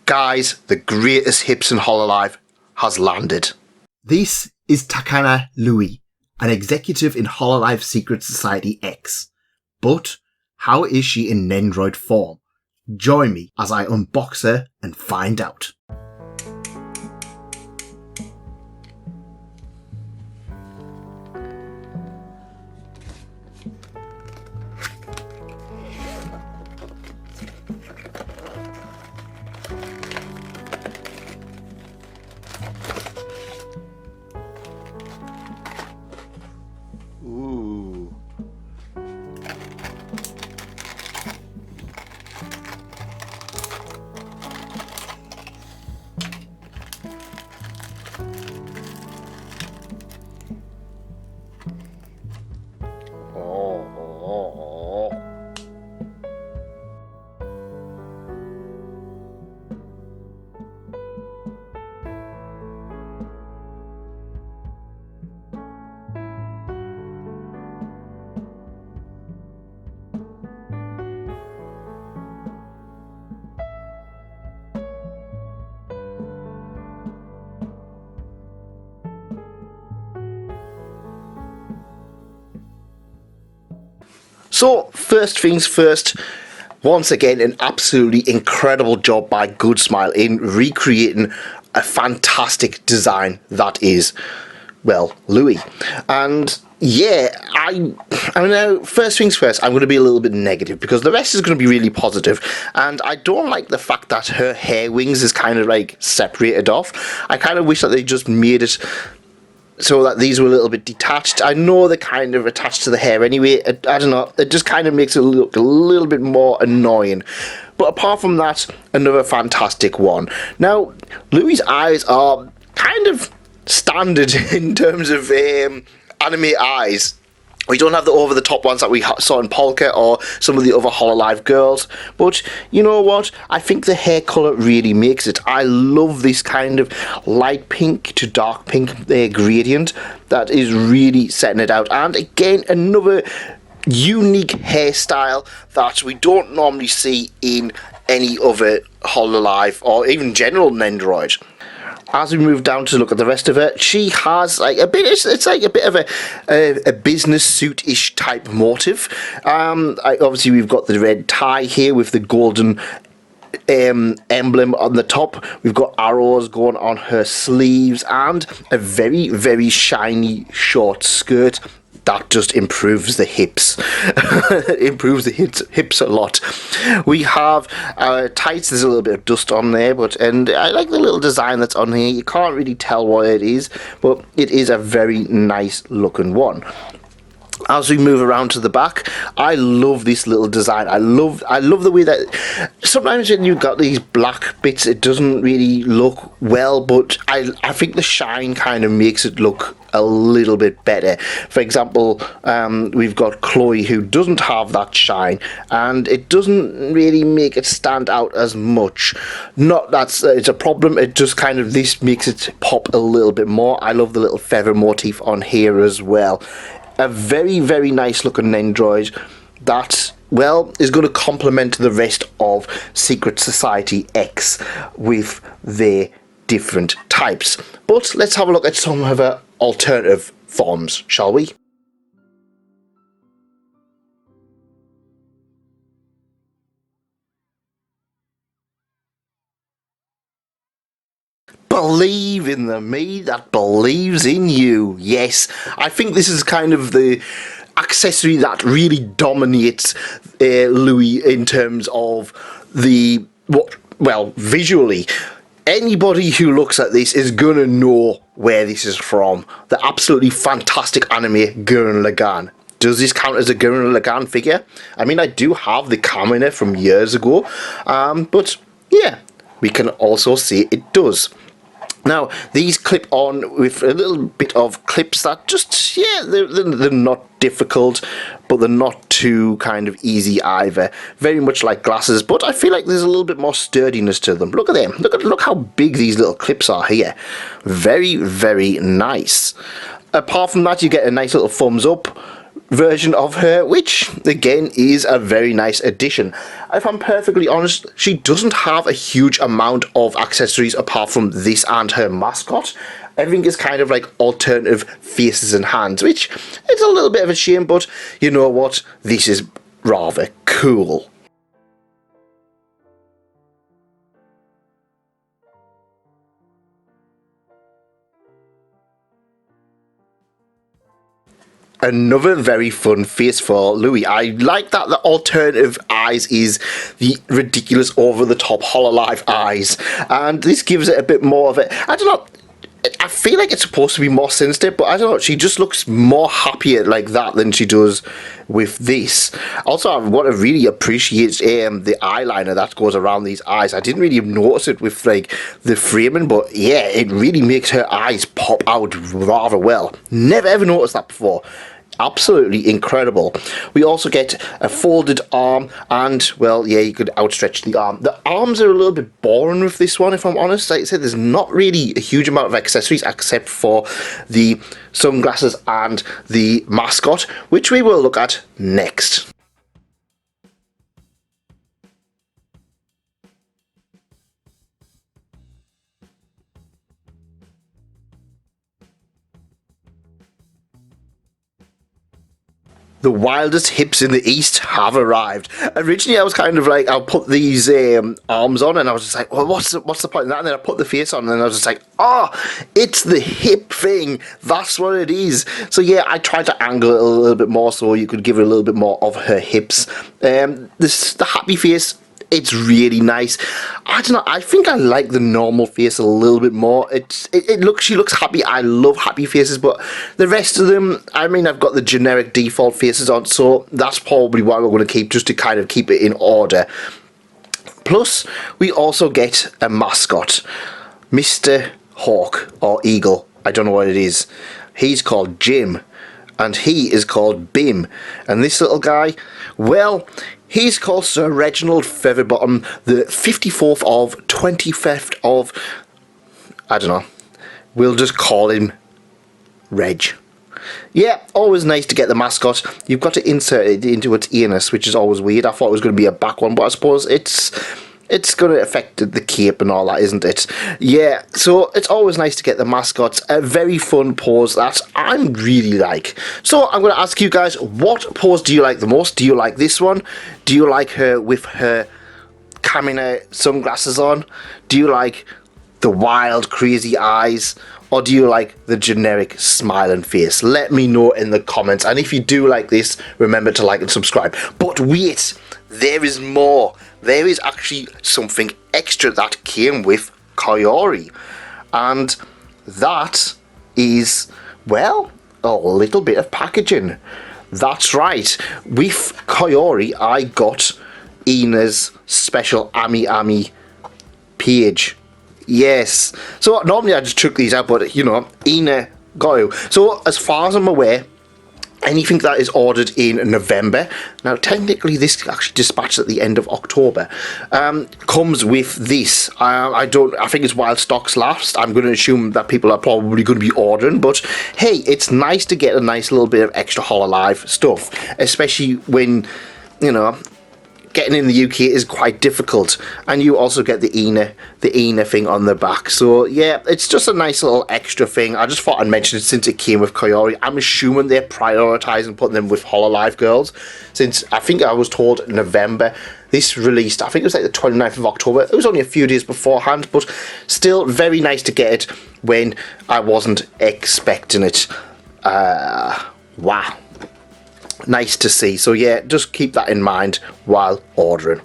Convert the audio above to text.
Guys, the greatest hips in Hololive has landed. This is Takane Lui, an executive in Hololive Secret Society X. But how is she in Nendoroid form? Join me as I unbox her and find out. Ooh. So, first things first, once again, an absolutely incredible job by Goodsmile in recreating a fantastic design that is, well, Louis. And yeah, I mean, first things first, I'm going to be a little bit negative because the rest is going to be really positive, and I don't like the fact that her hair wings is kind of like separated off. I kind of wish that they just made it so that these were a little bit detached. I know they're kind of attached to the hair anyway. I don't know, it just kind of makes it look a little bit more annoying. But apart from that, another fantastic one. Now, Louis' eyes are kind of standard in terms of anime eyes. We don't have the over-the-top ones that we saw in Polka or some of the other Hololive girls. But you know what? I think the hair colour really makes it. I love this kind of light pink to dark pink gradient. That is really setting it out. And again, another unique hairstyle that we don't normally see in any other Hololive or even general Nendoroid. As we move down to look at the rest of her, she has like a bit. It's like a bit of a business suit-ish type motive. Obviously, we've got the red tie here with the golden emblem on the top. We've got arrows going on her sleeves and a very, very shiny short skirt. That just improves the hips. Improves the hips a lot. We have tights. There's a little bit of dust on there, and I like the little design that's on here. You can't really tell what it is, but it is a very nice looking one. As we move around to the back, I love this little design. I love the way that sometimes when you've got these black bits, it doesn't really look well, but I think the shine kind of makes it look a little bit better. For example, we've got Chloe, who doesn't have that shine, and it doesn't really make it stand out as much. Not that it's a problem, it just kind of, this makes it pop a little bit more. I love the little feather motif on here as well. A very, very nice looking Nendoroid that, well, is going to complement the rest of Secret Society X with their different types. But let's have a look at some of her alternative forms, shall we? Believe in the me that believes in you. Yes, I think this is kind of the accessory that really dominates Louis in terms of the, well, visually. Anybody who looks at this is gonna know where this is from. The absolutely fantastic anime Gurren Lagann. Does this count as a Gurren Lagann figure? I mean, I do have the Kamina from years ago, but yeah, we can also see it does. Now, these clip on with a little bit of clips that just, yeah, they're not difficult, but they're not too kind of easy either. Very much like glasses, but I feel like there's a little bit more sturdiness to them. Look at them. Look how big these little clips are here. Very, very nice. Apart from that, you get a nice little thumbs up. version of her, which again is a very nice addition. If I'm perfectly honest, she doesn't have a huge amount of accessories apart from this and her mascot. Everything is kind of like alternative faces and hands, which is a little bit of a shame, but you know what? This is rather cool. Another very fun face for Louis. I like that the alternative eyes is the ridiculous over-the-top Hololive eyes, and this gives it a bit more of a, I don't know, I feel like it's supposed to be more sinister, but I don't know, she just looks more happier like that than she does with this. Also, what I really appreciate the eyeliner that goes around these eyes. I didn't really notice it with like the framing, but yeah, it really makes her eyes pop out rather well. Never ever noticed that before. Absolutely incredible. We also get a folded arm, and well, yeah, you could outstretch the arm. The arms are a little bit boring with this one, if I'm honest. Like I said, there's not really a huge amount of accessories except for the sunglasses and the mascot, which we will look at next. The wildest hips in the East have arrived. Originally, I was kind of like, I'll put these arms on, and I was just like, well, what's the point of that? And then I put the face on, and I was just like, oh, it's the hip thing. That's what it is. So yeah, I tried to angle it a little bit more so you could give it a little bit more of her hips. The happy face, it's really nice. I don't know, I think I like the normal face a little bit more. She looks happy. I love happy faces, but the rest of them, I mean, I've got the generic default faces on, so that's probably what we're going to keep, just to kind of keep it in order. Plus, we also get a mascot, Mr. Hawk or Eagle. I don't know what it is. He's called Jim, and he is called Bim. And this little guy, well, he's called Sir Reginald Featherbottom, the 54th of 25th of, I don't know, we'll just call him Reg. Yeah, always nice to get the mascot. You've got to insert it into its earness, which is always weird. I thought it was going to be a back one, but I suppose it's going to affect the cape and all that, isn't it? Yeah, so it's always nice to get the mascots. A very fun pose that I really like. So I'm going to ask you guys, what pose do you like the most? Do you like this one? Do you like her with her Kamina sunglasses on? Do you like the wild, crazy eyes? Or do you like the generic smiling face? Let me know in the comments. And if you do like this, remember to like and subscribe. But wait, there is more. There is actually something extra that came with Koyori. And that is, well, a little bit of packaging. That's right. With Koyori, I got Ina's special Ami page. Yes. So normally I just took these out, but you know, Ina got it. So as far as I'm aware, anything that is ordered in November, now technically this actually dispatched at the end of October, comes with this. I think it's while stocks last. I'm going to assume that people are probably going to be ordering, but hey, it's nice to get a nice little bit of extra Hololive stuff, especially when, you know, getting in the UK is quite difficult, and you also get the Ina thing on the back. So yeah, it's just a nice little extra thing. I just thought I'd mention it since it came with Koyori. I'm assuming they're prioritising putting them with Hololive girls, since I think I was told November. This released, I think it was like the 29th of October. It was only a few days beforehand, but still very nice to get it when I wasn't expecting it. Wow. Nice to see. So yeah, just keep that in mind while ordering.